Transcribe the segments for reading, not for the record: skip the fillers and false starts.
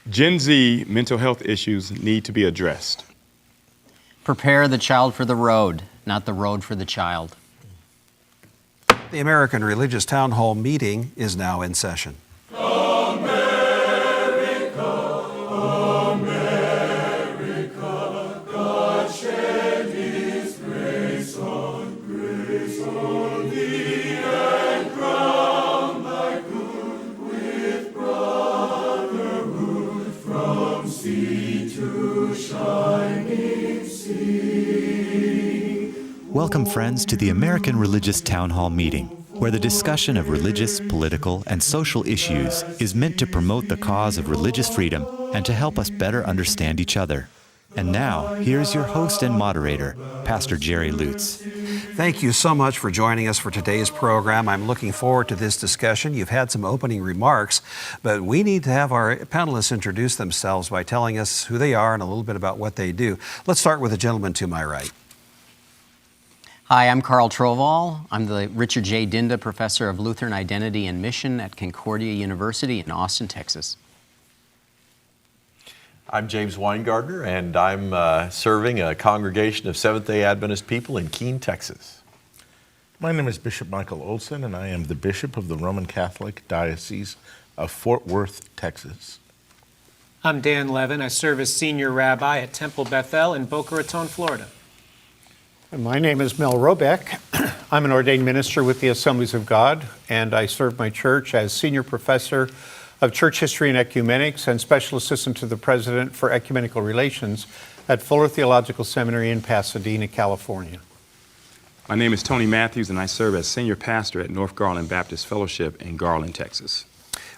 Gen Z mental health issues need to be addressed. Prepare the child for the road, not the road for the child. The American Religious Town Hall meeting is now in session. Welcome, friends, to the American Religious Town Hall meeting, where the discussion of religious, political, and social issues is meant to promote the cause of religious freedom and to help us better understand each other. And now, here's your host and moderator, Pastor Jerry Lutz. Thank you so much for joining us for today's program. I'm looking forward to this discussion. You've had some opening remarks, but we need to have our panelists introduce themselves by telling us who they are and a little bit about what they do. Let's start with the gentleman to my right. Hi, I'm Carl Trovall. I'm the Richard J. Dinda Professor of Lutheran Identity and Mission at Concordia University in Austin, Texas. I'm James Winegardner, and I'm serving a congregation of Seventh-day Adventist people in Keene, Texas. My name is Bishop Michael Olson, and I am the Bishop of the Roman Catholic Diocese of Fort Worth, Texas. I'm Dan Levin. I serve as Senior Rabbi at Temple Bethel in Boca Raton, Florida. And my name is Mel Robeck. I'm an ordained minister with the Assemblies of God, and I serve my church as Senior Professor of Church History and Ecumenics and Special Assistant to the President for Ecumenical Relations at Fuller Theological Seminary in Pasadena, California. My name is Tony Matthews, and I serve as Senior Pastor at North Garland Baptist Fellowship in Garland, Texas.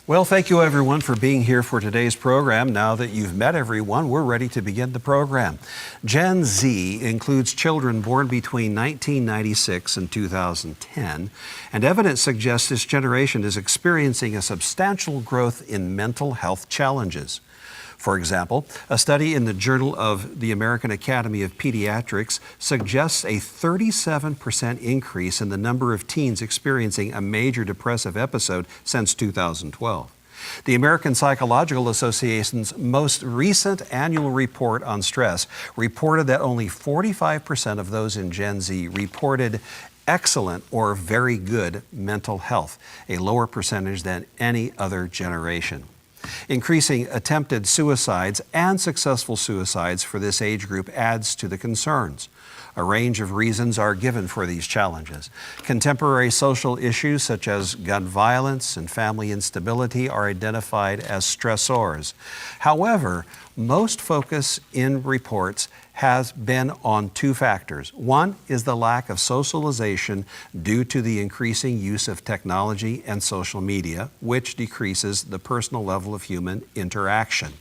Well, thank you everyone for being here for today's program. Now that you've met everyone, we're ready to begin the program. Gen Z includes children born between 1996 and 2010, and evidence suggests this generation is experiencing a substantial growth in mental health challenges. For example, a study in the Journal of the American Academy of Pediatrics suggests a 37% increase in the number of teens experiencing a major depressive episode since 2012. The American Psychological Association's most recent annual report on stress reported that only 45% of those in Gen Z reported excellent or very good mental health, a lower percentage than any other generation. Increasing attempted suicides and successful suicides for this age group adds to the concerns. A range of reasons are given for these challenges. Contemporary social issues such as gun violence and family instability are identified as stressors. However, most focus in reports has been on two factors. One is the lack of socialization due to the increasing use of technology and social media, which decreases the personal level of human interaction.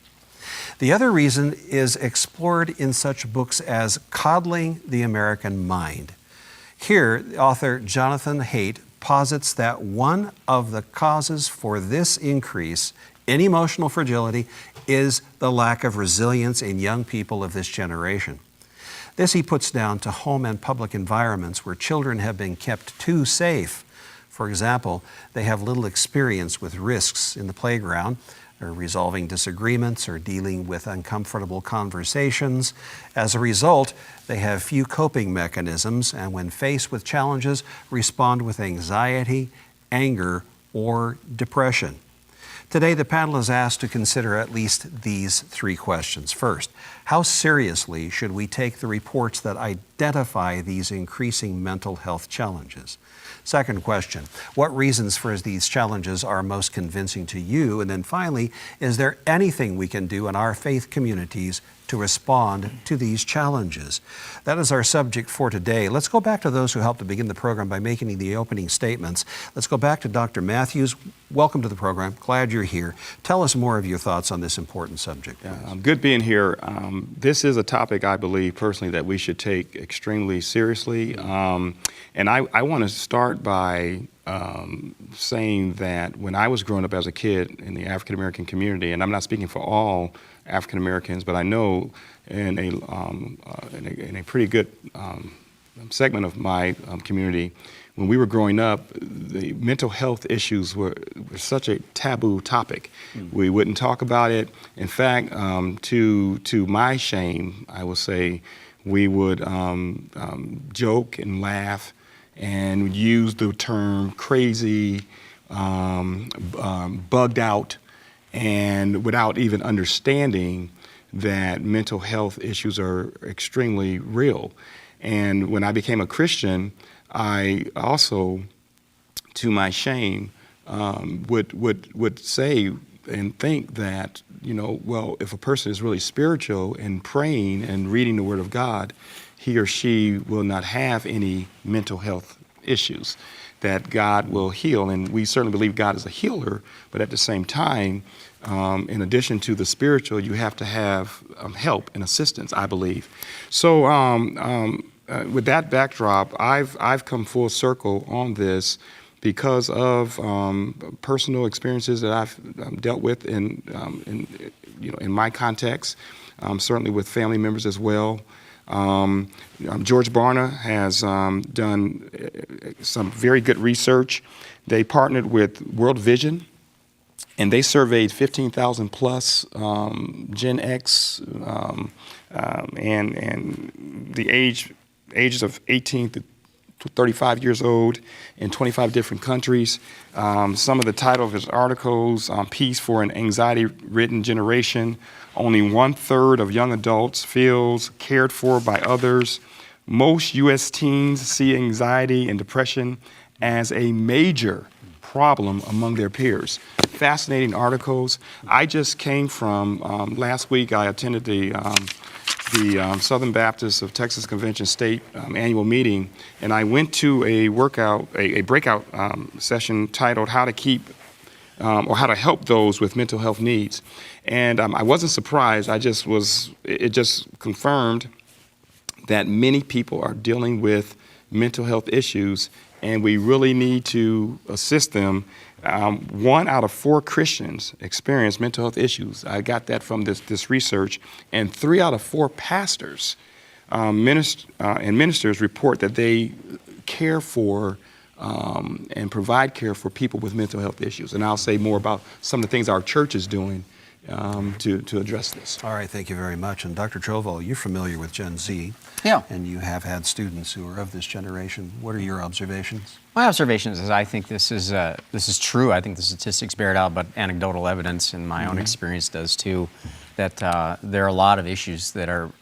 The other reason is explored in such books as Coddling the American Mind. Here, author Jonathan Haidt posits that one of the causes for this increase in emotional fragility is the lack of resilience in young people of this generation. This he puts down to home and public environments where children have been kept too safe. For example, they have little experience with risks in the playground, or resolving disagreements, or dealing with uncomfortable conversations. As a result, they have few coping mechanisms, and when faced with challenges, respond with anxiety, anger, or depression. Today, the panel is asked to consider at least these three questions. First, how seriously should we take the reports that identify these increasing mental health challenges? Second question, what reasons for these challenges are most convincing to you? And then finally, is there anything we can do in our faith communities to respond to these challenges? That is our subject for today. Let's go back to those who helped to begin the program by making the opening statements. Let's go back to Dr. Matthews. Welcome to the program. Glad you're here. Tell us more of your thoughts on this important subject. Good being here. This is a topic I believe personally that we should take extremely seriously. And I want to start by saying that when I was growing up as a kid in the African American community, and I'm not speaking for all African Americans, but I know in a pretty good segment of my community, when we were growing up, the mental health issues were such a taboo topic. We wouldn't talk about it. In fact, to my shame, I will say, we would joke and laugh and use the term crazy, bugged out, and without even understanding that mental health issues are extremely real. And when I became a Christian, I also, to my shame, would say and think that, well, if a person is really spiritual and praying and reading the Word of God, he or she will not have any mental health issues, that God will heal. And we certainly believe God is a healer, but at the same time, in addition to the spiritual, you have to have help and assistance, I believe. So with that backdrop, I've come full circle on this because of personal experiences that I've dealt with in my context, certainly with family members as well. George Barna has done some very good research. They partnered with World Vision, and they surveyed 15,000 plus Gen X and the ages of 18 to 35 years old in 25 different countries. Some of the title of his articles, Peace for an Anxiety-Ridden Generation. Only 1/3 of young adults feels cared for by others. Most U.S. teens see anxiety and depression as a major problem among their peers. Fascinating articles. I just came from, last week I attended the Southern Baptist of Texas Convention State annual meeting, and I went to a breakout session titled How to Keep or How to Help Those with Mental Health Needs. And I wasn't surprised. It just confirmed that many people are dealing with mental health issues, and we really need to assist them. 1 out of 4 Christians experience mental health issues. I got that from this research. And 3 out of 4 pastors and ministers report that they care for and provide care for people with mental health issues. And I'll say more about some of the things our church is doing to address this. All right, thank you very much. And Dr. Trovall, you're familiar with Gen Z. Yeah. And you have had students who are of this generation. What are your observations? My observations is I think this is true. I think the statistics bear it out, but anecdotal evidence in my own experience does too, that there are a lot of issues that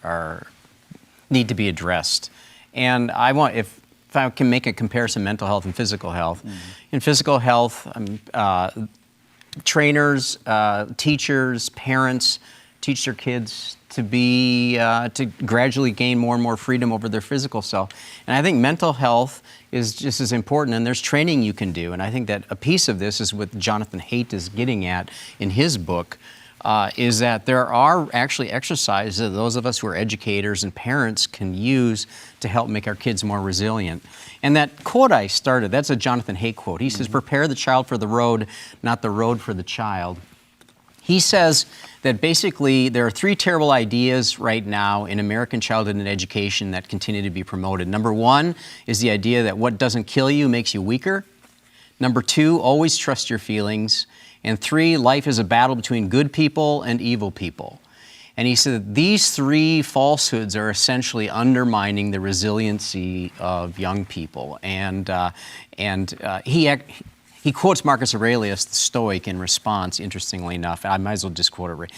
need to be addressed. And if I can make a comparison, mental health and physical health. In physical health, trainers, teachers, parents teach their kids to gradually gain more and more freedom over their physical self. And I think mental health is just as important, and there's training you can do. And I think that a piece of this is what Jonathan Haidt is getting at in his book, is that there are actually exercises that those of us who are educators and parents can use to help make our kids more resilient. And that quote I started, that's a Jonathan Haidt quote. He says, "Prepare the child for the road, not the road for the child." He says that basically there are 3 terrible ideas right now in American childhood and education that continue to be promoted. Number 1 is the idea that what doesn't kill you makes you weaker. Number 2, always trust your feelings. And 3, life is a battle between good people and evil people. And he said that these 3 falsehoods are essentially undermining the resiliency of young people. And he quotes Marcus Aurelius, the Stoic, in response, interestingly enough. I might as well just quote it.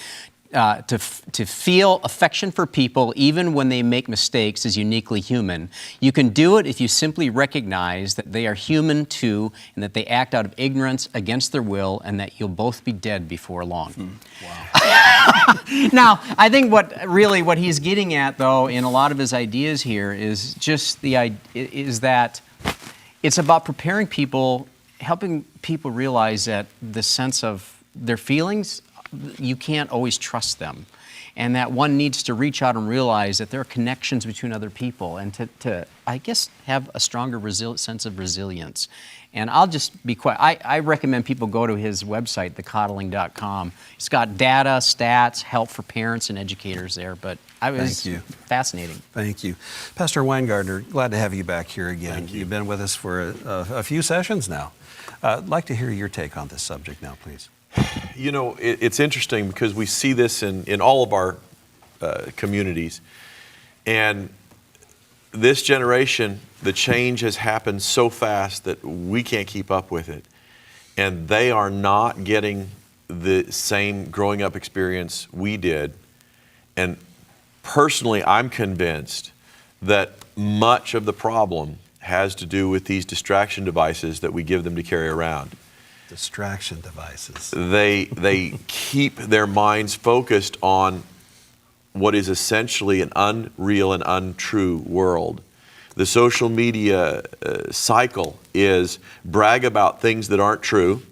To feel affection for people, even when they make mistakes, is uniquely human. You can do it if you simply recognize that they are human too, and that they act out of ignorance against their will, and that you'll both be dead before long. Wow. Now, I think what he's getting at, though, in a lot of his ideas here is just is that it's about preparing people, helping people realize that the sense of their feelings, you can't always trust them, and that one needs to reach out and realize that there are connections between other people, and to I guess, have a stronger sense of resilience. And I'll just be quiet. I recommend people go to his website, thecoddling.com. It's got data, stats, help for parents and educators there, but I was Thank you. fascinating. Thank you. Pastor Winegardner, glad to have you back here again. Thank you. You've been with us for a few sessions now. I'd like to hear your take on this subject now, please. You know, it's interesting because we see this in all of our communities. And this generation, the change has happened so fast that we can't keep up with it. And they are not getting the same growing up experience we did. And personally, I'm convinced that much of the problem has to do with these distraction devices that we give them to carry around. Distraction devices. They keep their minds focused on what is essentially an unreal and untrue world. The social media cycle is brag about things that aren't true,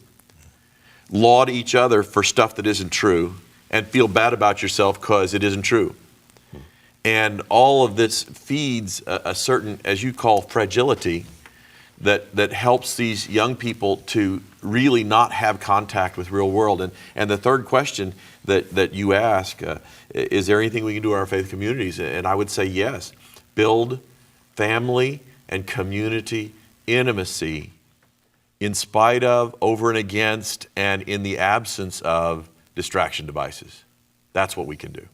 laud each other for stuff that isn't true, and feel bad about yourself because it isn't true. And all of this feeds a certain, as you call, fragility that helps these young people to really not have contact with real world. And the third question that you ask, is there anything we can do in our faith communities? And I would say yes. Build family and community intimacy in spite of, over and against, and in the absence of distraction devices. That's what we can do.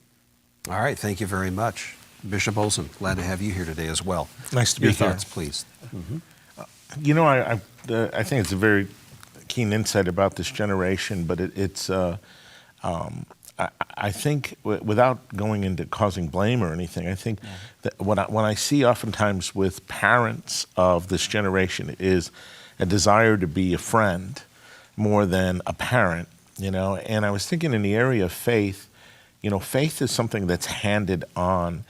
All right, thank you very much. Bishop Olson, glad to have you here today as well. Nice to be Your here. thoughts, please. You know, I think it's a very keen insight about this generation, but I think without going into causing blame or anything, I think that what I see oftentimes with parents of this generation is a desire to be a friend more than a parent, you know. And I was thinking in the area of faith, you know, faith is something that's handed on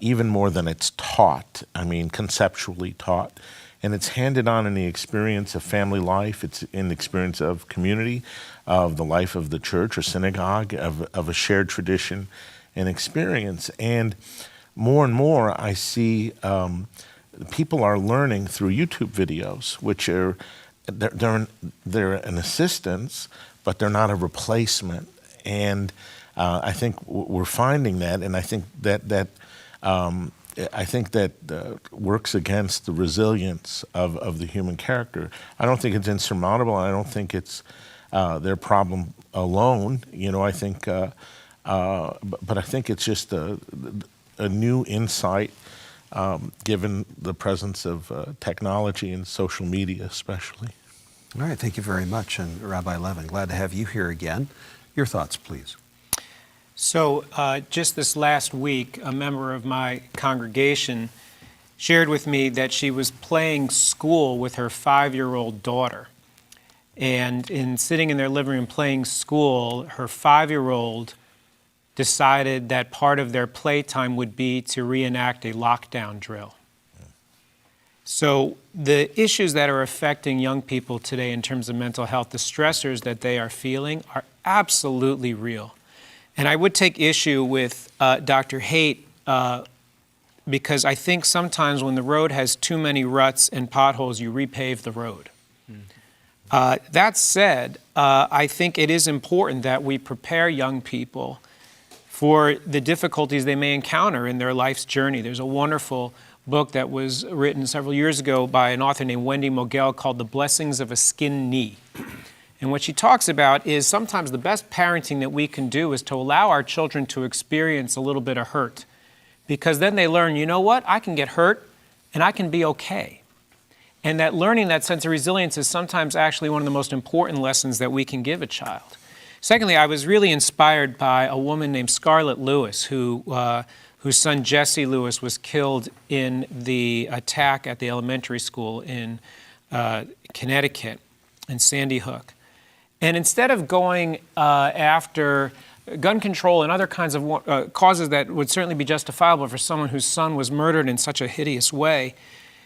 even more than it's taught. I mean, conceptually taught. And it's handed on in the experience of family life. It's in the experience of community, of the life of the church or synagogue, of a shared tradition and experience. And more I see people are learning through YouTube videos, which are they're an assistance, but they're not a replacement. And I think we're finding that, and I think that works against the resilience of the human character. I don't think it's insurmountable. I don't think it's their problem alone. You know, I think, but I think it's just a new insight given the presence of technology and social media, especially. All right, thank you very much. And Rabbi Levin, glad to have you here again. Your thoughts, please. So just this last week, a member of my congregation shared with me that she was playing school with her 5-year-old daughter. And in sitting in their living room playing school, her 5-year-old decided that part of their playtime would be to reenact a lockdown drill. So the issues that are affecting young people today in terms of mental health, the stressors that they are feeling are absolutely real. And I would take issue with Dr. Haight because I think sometimes when the road has too many ruts and potholes, you repave the road. That said, I think it is important that we prepare young people for the difficulties they may encounter in their life's journey. There's a wonderful book that was written several years ago by an author named Wendy Mogel called The Blessings of a Skinned Knee. And what she talks about is sometimes the best parenting that we can do is to allow our children to experience a little bit of hurt. Because then they learn, you know what, I can get hurt and I can be okay. And that learning that sense of resilience is sometimes actually one of the most important lessons that we can give a child. Secondly, I was really inspired by a woman named Scarlett Lewis, whose son Jesse Lewis was killed in the attack at the elementary school in Connecticut, in Sandy Hook. And instead of going after gun control and other kinds of causes that would certainly be justifiable for someone whose son was murdered in such a hideous way,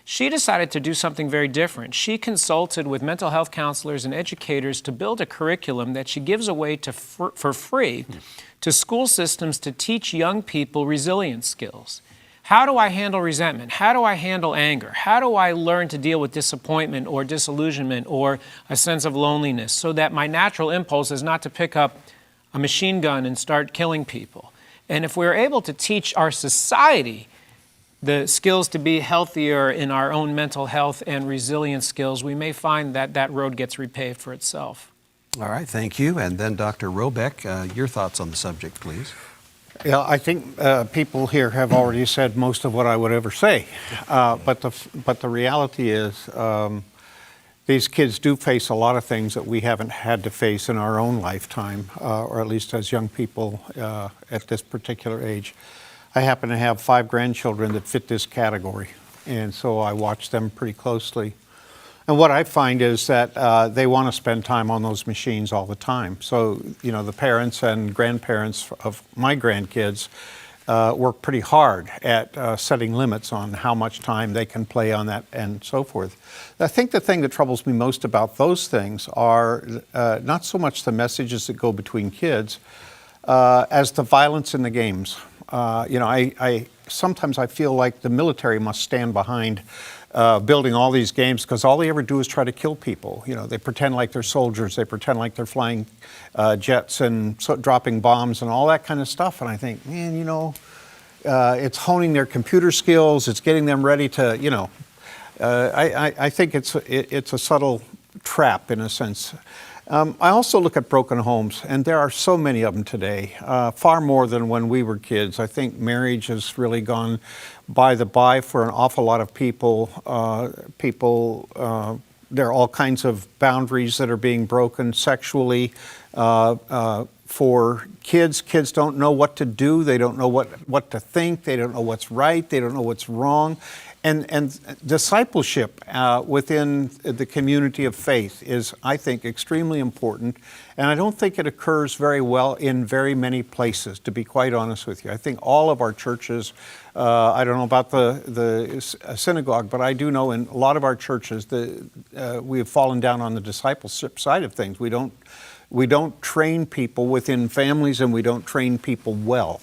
she decided to do something very different. She consulted with mental health counselors and educators to build a curriculum that she gives away for free to school systems to teach young people resilience skills. How do I handle resentment? How do I handle anger? How do I learn to deal with disappointment or disillusionment or a sense of loneliness so that my natural impulse is not to pick up a machine gun and start killing people? And if we're able to teach our society the skills to be healthier in our own mental health and resilience skills, we may find that that road gets repaved for itself. All right, thank you. And then Dr. Robeck, your thoughts on the subject, please. Yeah, I think people here have already said most of what I would ever say. But the reality is these kids do face a lot of things that we haven't had to face in our own lifetime, or at least as young people at this particular age. I happen to have 5 grandchildren that fit this category, and so I watch them pretty closely. And what I find is that they want to spend time on those machines all the time. So, you know, the parents and grandparents of my grandkids work pretty hard at setting limits on how much time they can play on that and so forth. I think the thing that troubles me most about those things are not so much the messages that go between kids as the violence in the games. You know, I sometimes I feel like the military must stand behind building all these games, because all they ever do is try to kill people. You know, they pretend like they're soldiers, they pretend like they're flying jets and dropping bombs and all that kind of stuff. And I think, man, you know, it's honing their computer skills, it's getting them ready to, you know, I think it's a subtle trap in a sense. I also look at broken homes, and there are so many of them today, far more than when we were kids. I think marriage has really gone by the by for an awful lot of people. There are all kinds of boundaries that are being broken sexually. For kids don't know what to do. They don't know what to think. They don't know what's right. They don't know what's wrong. And discipleship within the community of faith is, I think, extremely important. And I don't think it occurs very well in very many places, to be quite honest with you. I think all of our churches, I don't know about the synagogue, but I do know in a lot of our churches we have fallen down on the discipleship side of things. We don't train people within families, and we don't train people well.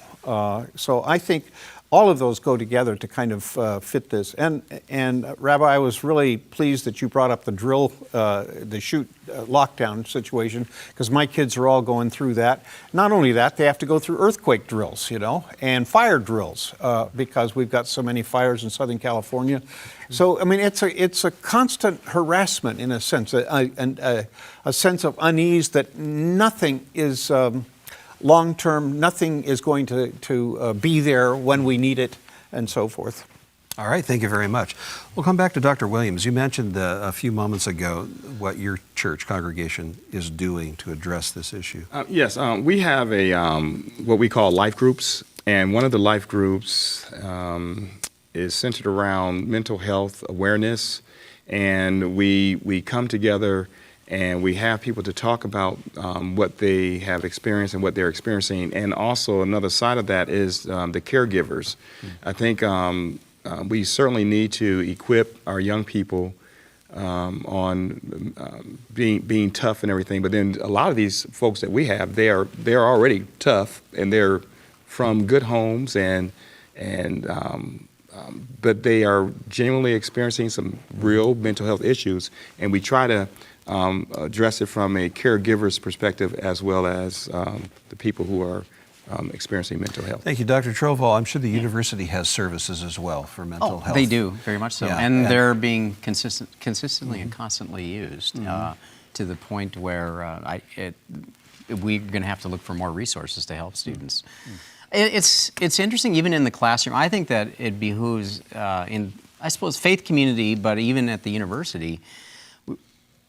So I think all of those go together to kind of fit this. And Rabbi, I was really pleased that you brought up the drill, the shoot lockdown situation, because my kids are all going through that. Not only that, they have to go through earthquake drills, you know, and fire drills, because we've got so many fires in Southern California. So, I mean, it's a constant harassment in a sense, a sense of unease that nothing is long-term, nothing is going to be there when we need it, and so forth. All right, thank you very much. We'll come back to Dr. Williams. You mentioned a few moments ago what your church congregation is doing to address this issue. Yes, we have what we call life groups, and one of the life groups is centered around mental health awareness, and we come together and we have people to talk about what they have experienced and what they're experiencing. And also another side of that is the caregivers. I think we certainly need to equip our young people on being tough and everything. But then a lot of these folks that we have, they're already tough, and they're from good homes, but they are genuinely experiencing some real mental health issues, and we try to address it from a caregiver's perspective as well as the people who are experiencing mental health. Thank you, Dr. Trovall. I'm sure the university has services as well for mental health. They do, very much so. Yeah. And they're being consistently and constantly used to the point where we're going to have to look for more resources to help students. It's interesting, even in the classroom. I think that it behooves in, I suppose, faith community, but even at the university,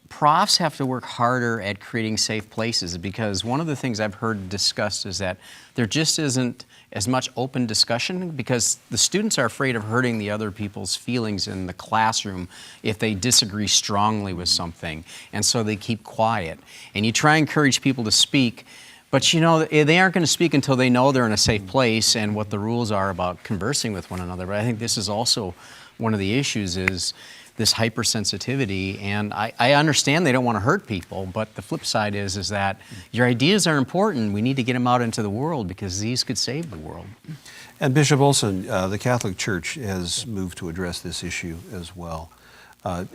profs have to work harder at creating safe places, because one of the things I've heard discussed is that there just isn't as much open discussion, because the students are afraid of hurting the other people's feelings in the classroom if they disagree strongly with something, and so they keep quiet. And you try and encourage people to speak, but you know, they aren't going to speak until they know they're in a safe place and what the rules are about conversing with one another. But I think this is also one of the issues, is this hypersensitivity, and I understand they don't want to hurt people, but the flip side is that your ideas are important. We need to get them out into the world, because these could save the world. And Bishop Olson, the Catholic Church has moved to address this issue as well.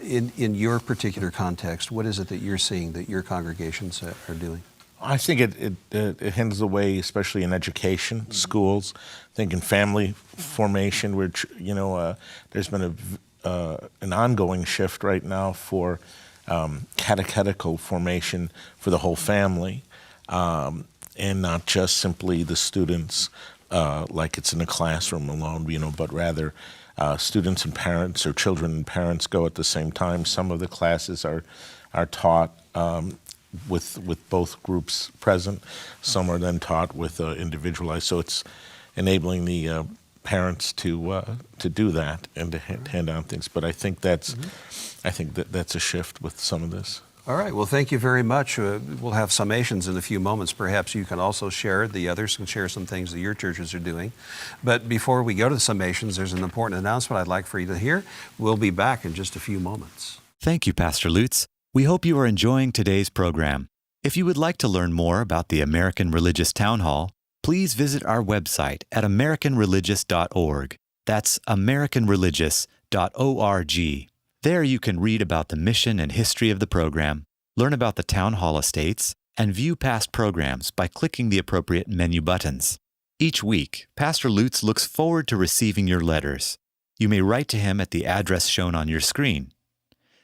In your particular context, what is it that you're seeing that your congregations are doing? I think it hinders the way, especially in education, schools. I think in family formation, which there's been an ongoing shift right now for catechetical formation for the whole family, and not just simply the students, like it's in a classroom alone, but rather students and parents, or children and parents go at the same time. Some of the classes are taught with both groups present. Some are then taught with individualized. So it's enabling the parents to do that and to hand out things. But I think that's a shift with some of this. All right. Well, thank you very much. We'll have summations in a few moments. Perhaps you can also share, the others can share some things that your churches are doing. But before we go to the summations, there's an important announcement I'd like for you to hear. We'll be back in just a few moments. Thank you, Pastor Lutz. We hope you are enjoying today's program. If you would like to learn more about the American Religious Town Hall, please visit our website at americanreligious.org. That's americanreligious.org. There you can read about the mission and history of the program, learn about the Town Hall estates, and view past programs by clicking the appropriate menu buttons. Each week, Pastor Lutz looks forward to receiving your letters. You may write to him at the address shown on your screen.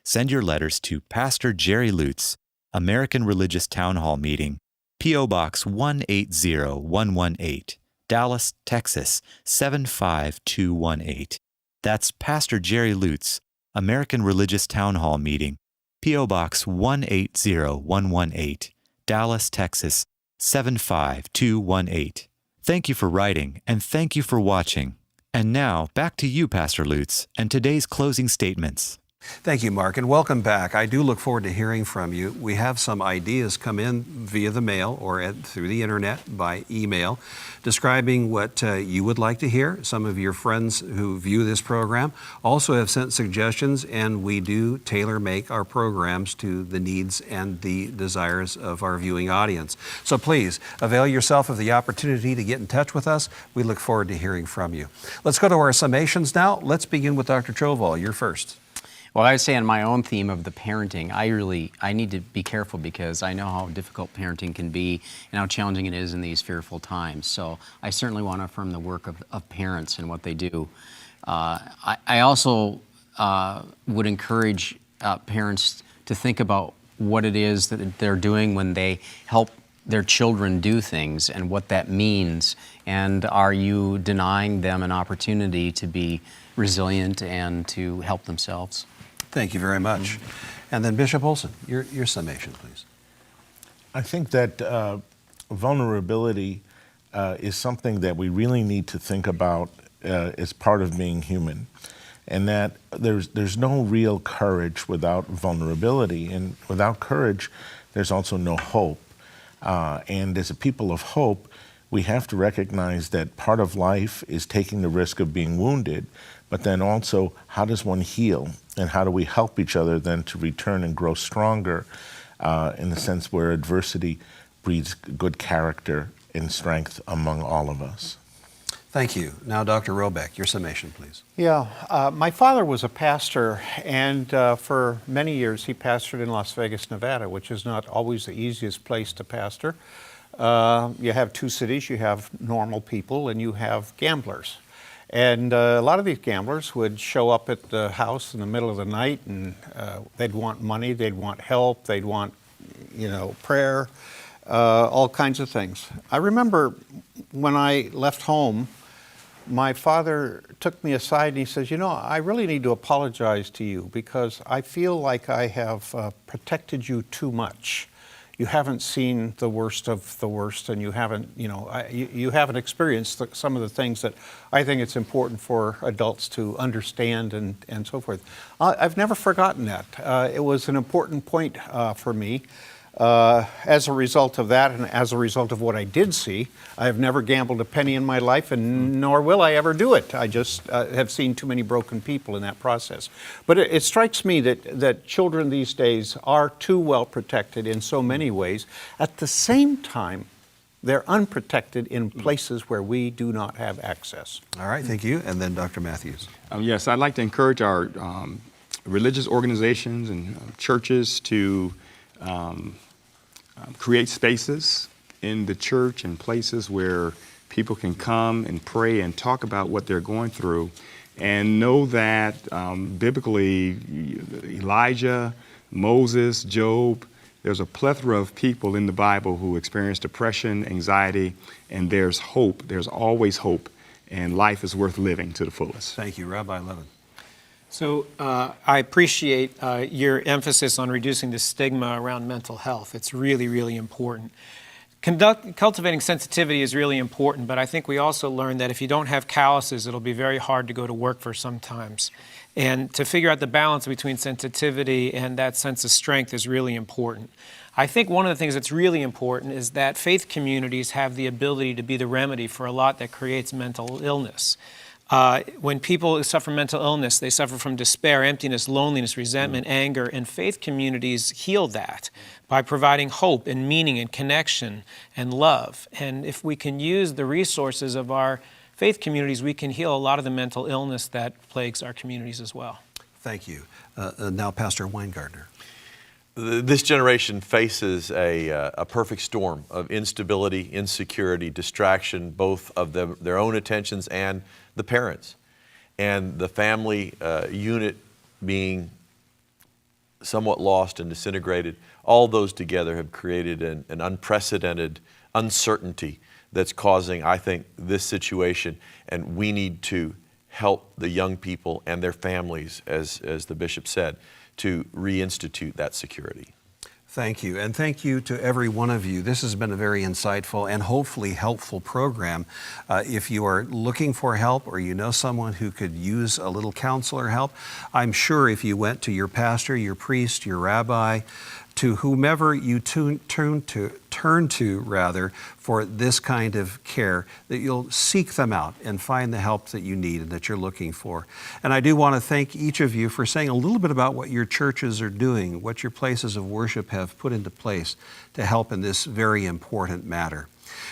Send your letters to Pastor Jerry Lutz, American Religious Town Hall Meeting, P.O. Box 180118, Dallas, Texas 75218. That's Pastor Jerry Lutz, American Religious Town Hall Meeting, P.O. Box 180118, Dallas, Texas 75218. Thank you for writing, and thank you for watching. And now, back to you, Pastor Lutz, and today's closing statements. Thank you, Mark, and welcome back. I do look forward to hearing from you. We have some ideas come in via the mail or through the internet by email describing what you would like to hear. Some of your friends who view this program also have sent suggestions, and we do tailor-make our programs to the needs and the desires of our viewing audience. So please, avail yourself of the opportunity to get in touch with us. We look forward to hearing from you. Let's go to our summations now. Let's begin with Dr. Trovall. You're first. Well, I would say on my own theme of the parenting, I need to be careful because I know how difficult parenting can be and how challenging it is in these fearful times. So I certainly want to affirm the work of parents and what they do. I also would encourage parents to think about what it is that they're doing when they help their children do things and what that means. And are you denying them an opportunity to be resilient and to help themselves? Thank you very much. And then Bishop Olson, your summation, please. I think that vulnerability is something that we really need to think about as part of being human, and that there's no real courage without vulnerability, and without courage, there's also no hope. And as a people of hope, we have to recognize that part of life is taking the risk of being wounded, but then also, how does one heal? And how do we help each other then to return and grow stronger in the sense where adversity breeds good character and strength among all of us? Thank you. Now, Dr. Robeck, your summation, please. Yeah, my father was a pastor, and for many years he pastored in Las Vegas, Nevada, which is not always the easiest place to pastor. You have two cities. You have normal people and you have gamblers. And a lot of these gamblers would show up at the house in the middle of the night, and they'd want money, they'd want help, they'd want, prayer, all kinds of things. I remember when I left home, my father took me aside and he says, I really need to apologize to you because I feel like I have protected you too much. You haven't seen the worst of the worst, and you haven't, you haven't experienced some of the things that I think it's important for adults to understand and so forth. I've never forgotten that. It was an important point for me. As a result of that, and as a result of what I did see, I have never gambled a penny in my life, and nor will I ever do it. I just have seen too many broken people in that process. But it strikes me that children these days are too well protected in so many ways. At the same time, they're unprotected in places where we do not have access. All right, thank you. And then Dr. Matthews. Yes, I'd like to encourage our religious organizations and churches to create spaces in the church and places where people can come and pray and talk about what they're going through, and know that biblically, Elijah, Moses, Job, there's a plethora of people in the Bible who experience depression, anxiety, and there's hope. There's always hope, and life is worth living to the fullest. Thank you, Rabbi Levin. So I appreciate your emphasis on reducing the stigma around mental health. It's really, really important. Cultivating sensitivity is really important, but I think we also learned that if you don't have calluses, it'll be very hard to go to work for sometimes. And to figure out the balance between sensitivity and that sense of strength is really important. I think one of the things that's really important is that faith communities have the ability to be the remedy for a lot that creates mental illness. When people suffer mental illness, they suffer from despair, emptiness, loneliness, resentment, anger, and faith communities heal that by providing hope and meaning and connection and love. And if we can use the resources of our faith communities, we can heal a lot of the mental illness that plagues our communities as well. Thank you. Now, Pastor Winegardner. This generation faces a perfect storm of instability, insecurity, distraction, both of their own attentions and the parents. And the family unit being somewhat lost and disintegrated, all those together have created an unprecedented uncertainty that's causing, I think, this situation. And we need to help the young people and their families, as the bishop said, to reinstitute that security. Thank you. And thank you to every one of you. This has been a very insightful and hopefully helpful program. If you are looking for help or you know someone who could use a little counsel or help, I'm sure if you went to your pastor, your priest, your rabbi, to whomever you turn to for this kind of care, that you'll seek them out and find the help that you need and that you're looking for. And I do want to thank each of you for saying a little bit about what your churches are doing, what your places of worship have put into place to help in this very important matter.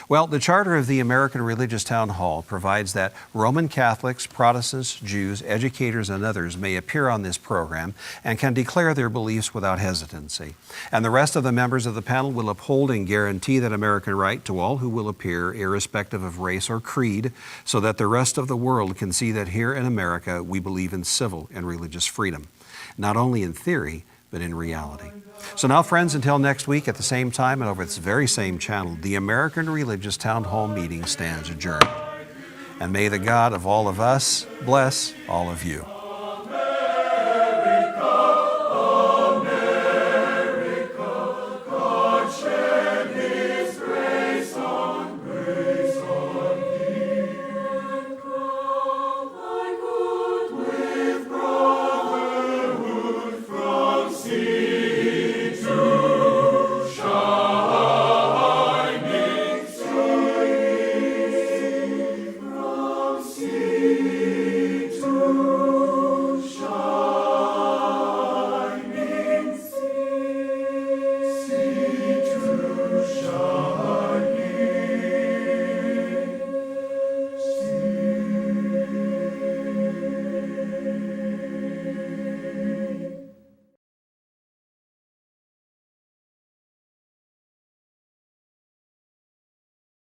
Well, the charter of the American Religious Town Hall provides that Roman Catholics, Protestants, Jews, educators, and others may appear on this program and can declare their beliefs without hesitancy. And the rest of the members of the panel will uphold and guarantee that American right to all who will appear, irrespective of race or creed, so that the rest of the world can see that here in America we believe in civil and religious freedom, not only in theory, but in reality. So now, friends, until next week at the same time and over this very same channel, the American Religious Town Hall meeting stands adjourned. And may the God of all of us bless all of you.